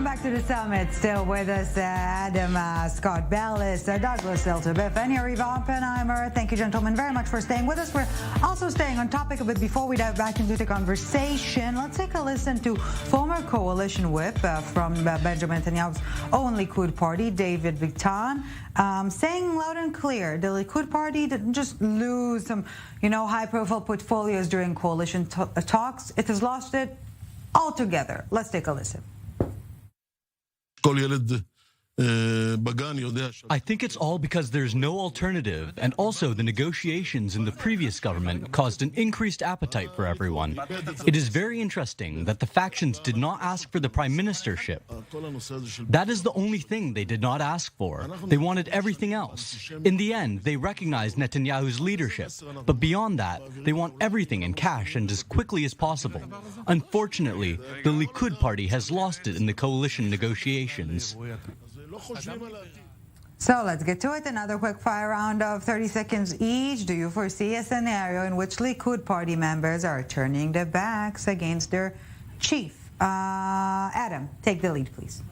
Welcome back to the summit. Still with us, Adam, Scott Bellos, Douglas ILTV, and Yariv Oppenheimer. Thank you, gentlemen, very much for staying with us. We're also staying on topic a bit before we dive back into the conversation. Let's take a listen to former coalition whip from Benjamin Netanyahu's own Likud party, David Bitan, saying loud and clear the Likud party didn't just lose some, high-profile portfolios during coalition talks. It has lost it altogether. Let's take a listen. I think it's all because there's no alternative, and also the negotiations in the previous government caused an increased appetite for everyone. It is very interesting that the factions did not ask for the prime ministership. That is the only thing they did not ask for. They wanted everything else. In the end, they recognized Netanyahu's leadership, but beyond that, they want everything in cash and as quickly as possible. Unfortunately, the Likud party has lost it in the coalition negotiations. So let's get to it. Another quick fire round of 30 seconds each. Do you foresee a scenario in which Likud party members are turning their backs against their chief? Adam, take the lead, please.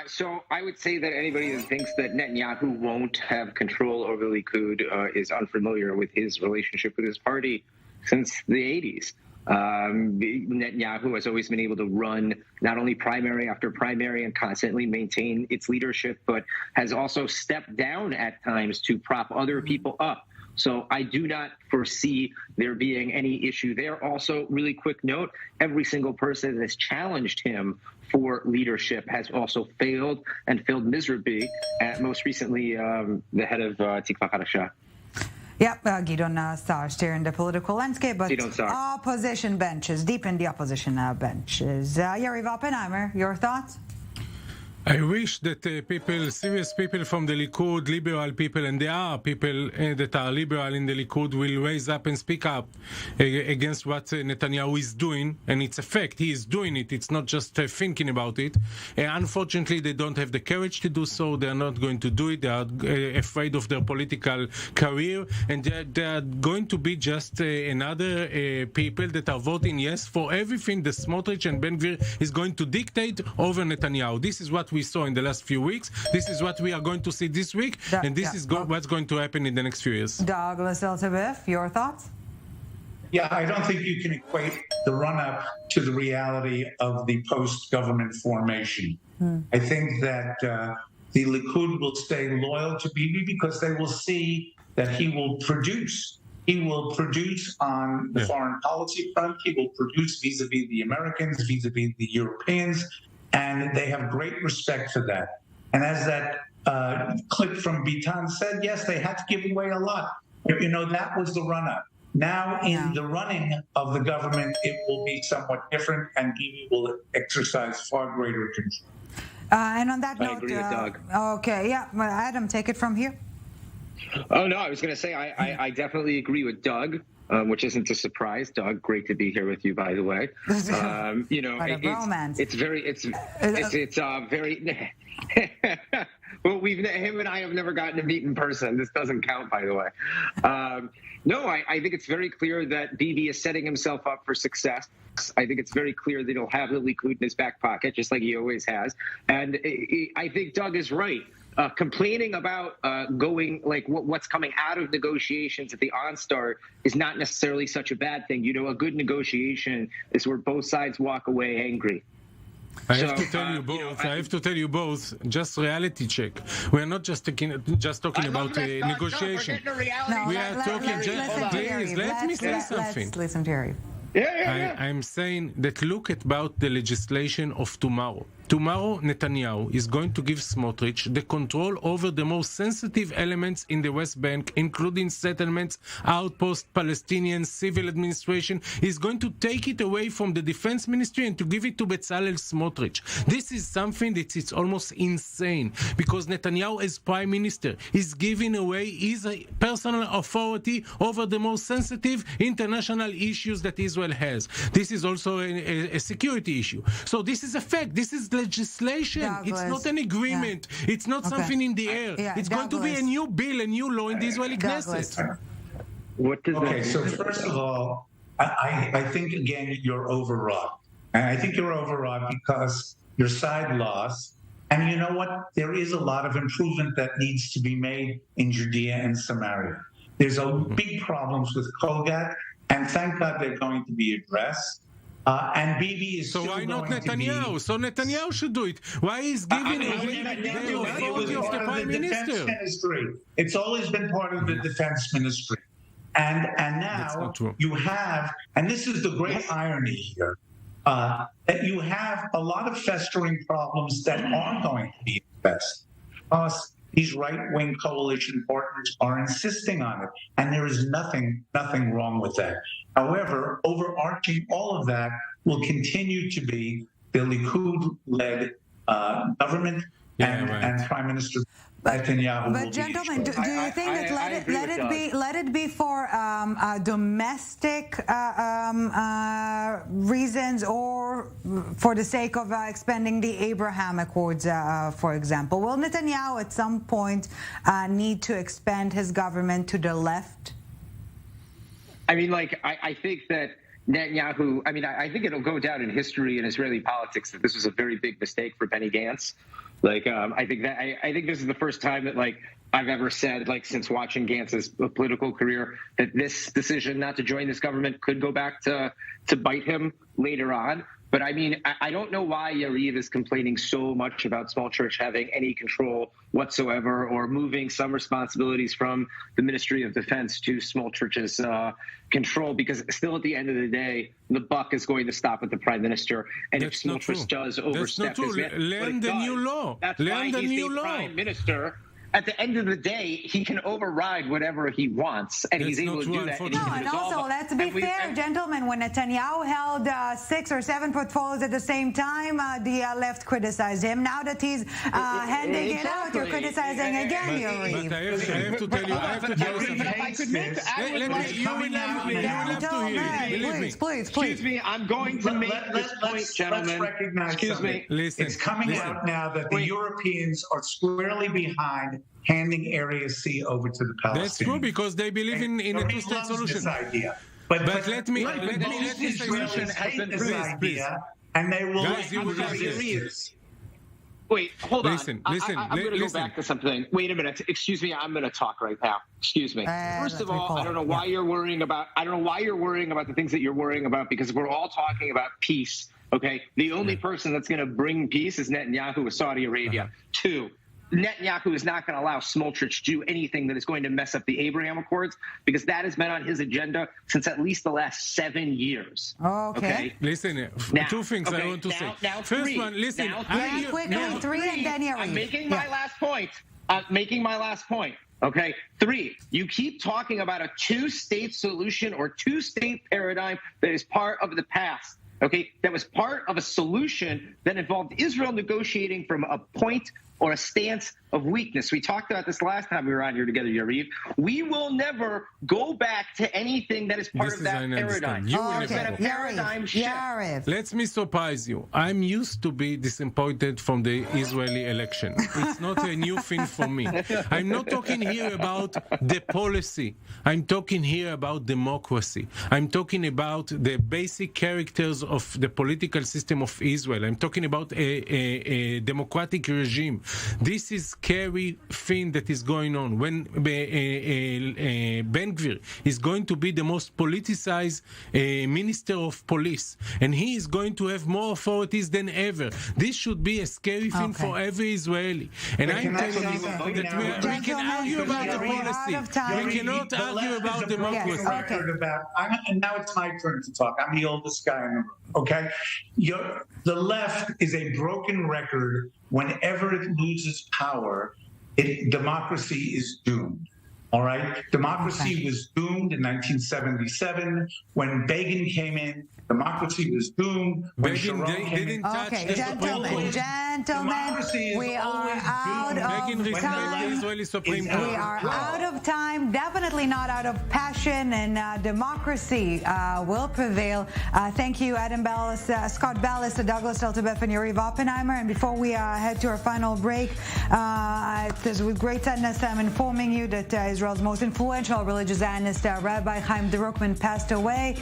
So I would say that anybody that thinks that Netanyahu won't have control over the Likud is unfamiliar with his relationship with his party since the 80s. Netanyahu has always been able to run not only primary after primary and constantly maintain its leadership, but has also stepped down at times to prop other people up. So I do not foresee there being any issue there. Also, really quick note, every single person that has challenged him for leadership has also failed and failed miserably. Most recently, the head of Tikva Hadasha. Yep, Gidon Sar steering the political landscape, but opposition benches, deep in the opposition benches. Yariv Oppenheimer, your thoughts? I wish that serious people from the Likud, liberal people, and there are people that are liberal in the Likud, will raise up and speak up against what Netanyahu is doing, and it's a fact. He is doing it. It's not just thinking about it. Unfortunately, they don't have the courage to do so. They are not going to do it. They are afraid of their political career, and they are going to be just another people that are voting yes for everything that Smotrich and Ben Gvir is going to dictate over Netanyahu. This is what we saw in the last few weeks. This is what we are going to see this week, and this is what's going to happen in the next few years. Douglas ILTV, your thoughts? Yeah, I don't think you can equate the run-up to the reality of the post-government formation. I think that the Likud will stay loyal to Bibi because they will see that he will produce. He will produce on the foreign policy front. He will produce vis-a-vis the Americans, vis-a-vis the Europeans, and they have great respect for that. And as that clip from Bitan said, yes, they had to give away a lot. That was the run-up. Now, in the running of the government, it will be somewhat different, and Bibi will exercise far greater control. And on that note, I agree with Doug. Okay, Adam, take it from here. Oh, no, I was going to say I definitely agree with Doug. Which isn't a surprise. Doug, great to be here with you, by the way. It's very. Well, him and I have never gotten to meet in person. This doesn't count, by the way. No, I think it's very clear that Bibi is setting himself up for success. I think it's very clear that he'll have the Likud in his back pocket, just like he always has. And I think Doug is right. Complaining about what's coming out of negotiations at the onstart is not necessarily such a bad thing. A good negotiation is where both sides walk away angry. I have to tell you both. Just reality check. We are not just talking about negotiation. We are talking. Please let me say something. Let's listen to Harry. I'm saying that look about the legislation of tomorrow. Tomorrow, Netanyahu is going to give Smotrich the control over the most sensitive elements in the West Bank, including settlements, outposts, Palestinian civil administration. He's going to take it away from the defense ministry and to give it to Bezalel Smotrich. This is something that is almost insane, because Netanyahu, as prime minister, is giving away his personal authority over the most sensitive international issues that Israel has. This is also a security issue. So this is a fact. This is legislation. Douglas. It's not an agreement. Yeah. It's not something in the air. It's going to be a new bill, a new law in the Israeli Knesset. So first of all, I think, again, you're overwrought. And I think you're overwrought because your side lost. And you know what? There is a lot of improvement that needs to be made in Judea and Samaria. There's a big problems with Kogat, and thank God they're going to be addressed. And Bibi is so still why not going to be... Netanyahu? So Netanyahu should do it. Why is giving away the authority of the prime minister? Ministry. It's always been part of the defense ministry. And now you have, and this is the great irony here, that you have a lot of festering problems that are going to be addressed. Plus, these right-wing coalition partners are insisting on it, and there is nothing wrong with that. However, overarching all of that will continue to be the Likud-led government and Prime Minister Netanyahu. But gentlemen, do you think that let it be for domestic reasons or for the sake of expanding the Abraham Accords, for example? Will Netanyahu at some point need to expand his government to the left? I mean, I think that Netanyahu, I think it'll go down in history in Israeli politics that this was a very big mistake for Benny Gantz. I think this is the first time that I've ever said, since watching Gantz's political career, that this decision not to join this government could go back to bite him later on. But I don't know why Yariv is complaining so much about small church having any control whatsoever or moving some responsibilities from the Ministry of Defense to small churches' control, because still at the end of the day, the buck is going to stop at the prime minister. And if small church does overstep his learn the new law. That's why he's the prime minister. At the end of the day, he can override whatever he wants, and he's able to do that. And also, let's be fair, gentlemen, when Netanyahu held 6 or 7 portfolios at the same time, the left criticized him. Now that he's handing it out, you're criticizing again, Yuri. But I have to tell you something. If I could make you will have to hear it. Believe me. Please. Excuse me, I'm going to make this point, gentlemen. Let's recognize Excuse me. Listen, it's coming out now that the Europeans are squarely behind handing Area C over to the Palestinians. That's true, because they believe in a two-state solution. This idea. But let me say this idea, and they will. Guys, you will Wait, hold on. Listen. I'm going to go back to something. Wait a minute. Excuse me. I'm going to talk right now. Excuse me. First of all, I don't know why you're worrying about. I don't know why you're worrying about the things that you're worrying about, because we're all talking about peace. Okay. The only person that's going to bring peace is Netanyahu with Saudi Arabia. 2. Netanyahu is not going to allow small church to do anything that is going to mess up the Abraham Accords, because that has been on his agenda since at least the last 7 years. Okay. Listen, two things I want to say. First one, listen. Quickly, 3 and then I'm making my last point. Okay. 3, you keep talking about a 2-state solution or 2-state paradigm that is part of the past. Okay, that was part of a solution that involved Israel negotiating from a point or a stance of weakness. We talked about this last time we were on here together, Yariv. We will never go back to anything that is part of that paradigm. There's been a paradigm shift. Let me surprise you. I'm used to be disappointed from the Israeli election. It's not a new thing for me. I'm not talking here about the policy. I'm talking here about democracy. I'm talking about the basic characters of the political system of Israel. I'm talking about a democratic regime. This is scary thing that is going on. When Ben Gvir is going to be the most politicized minister of police, and he is going to have more authorities than ever. This should be a scary thing for every Israeli. And I'm telling you that we can argue about the policy. We cannot argue about democracy. And now it's my turn to talk. I'm the oldest guy in the room. Okay? The left is a broken record. Whenever it loses power, democracy is doomed. All right? Democracy was doomed in 1977 when Begin came in. Democracy was doomed when Sharon came in. Okay, gentlemen, we are out of time. We are out of time. Definitely not out of passion, and democracy will prevail. Thank you, Adam Bellos, Scott Bellos, Douglas Eltebeth, and Yariv Oppenheimer. And before we head to our final break, it is with great sadness I'm informing you that Israel's most influential religious zionist, Rabbi Chaim Drukman, passed away.